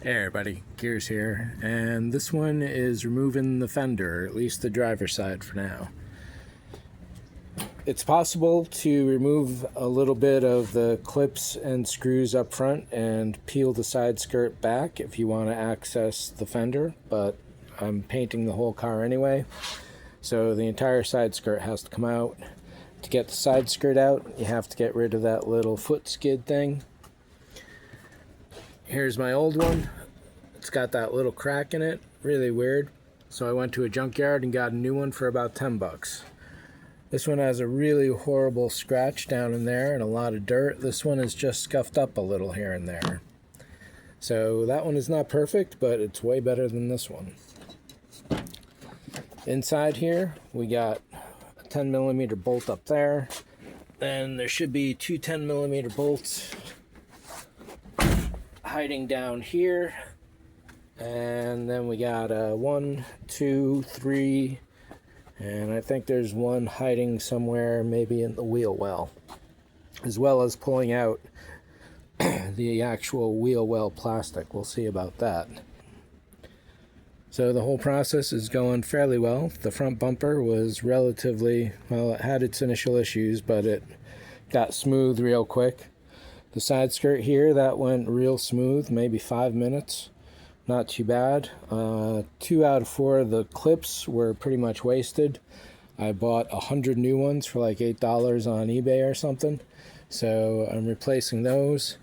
Hey everybody, Gears here, and this one is removing the fender, at least the driver's side for now. It's possible to remove a little bit of the clips and screws up front and peel the side skirt back if you want to access the fender, but I'm painting the whole car anyway, so the entire side skirt has to come out. To get the side skirt out, you have to get rid of that little foot skid thing. Here's my old one. It's got that little crack in it, really weird. So I went to a junkyard and got a new one for about 10 bucks. This one has a really horrible scratch down in there and a lot of dirt. This one is just scuffed up a little here and there. So that one is not perfect, but it's way better than this one. Inside here, we got a 10mm bolt up there. Then there should be two 10mm bolts hiding down here, and then we got 1, 2, 3, and I think there's one hiding somewhere maybe in the wheel well, as well as pulling out the actual wheel well plastic. We'll see about that. So the whole process is going fairly well. The front bumper was relatively, well, it had its initial issues, but it got smooth real quick. The side skirt here, that went real smooth, maybe 5 minutes. Not too bad. 2 out of 4 of the clips were pretty much wasted. I bought 100 new ones for like $8 on eBay or something. So I'm replacing those.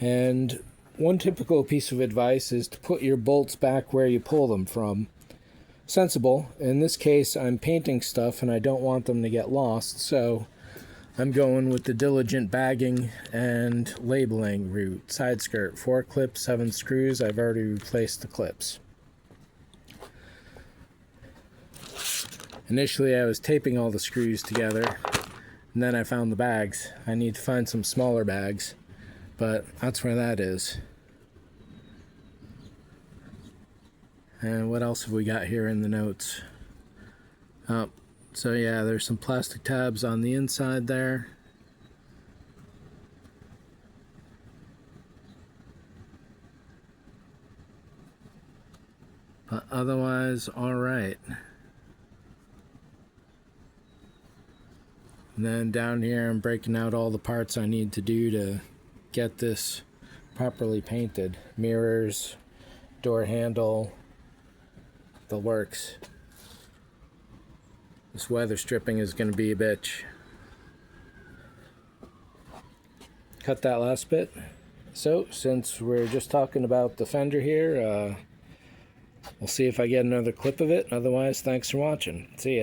And one typical piece of advice is to put your bolts back where you pull them from. Sensible. In this case, I'm painting stuff and I don't want them to get lost, so I'm going with the diligent bagging and labeling route. Side skirt, 4 clips, 7 screws. I've already replaced the clips. Initially I was taping all the screws together, and then I found the bags. I need to find some smaller bags, but that's where that is. And what else have we got here in the notes? So yeah, there's some plastic tabs on the inside there. But otherwise, all right. And then down here, I'm breaking out all the parts I need to do to get this properly painted. Mirrors, door handle, the works. This weather stripping is going to be a bitch. Cut that last bit. So, since we're just talking about the fender here, we'll see if I get another clip of it. Otherwise, thanks for watching. See ya.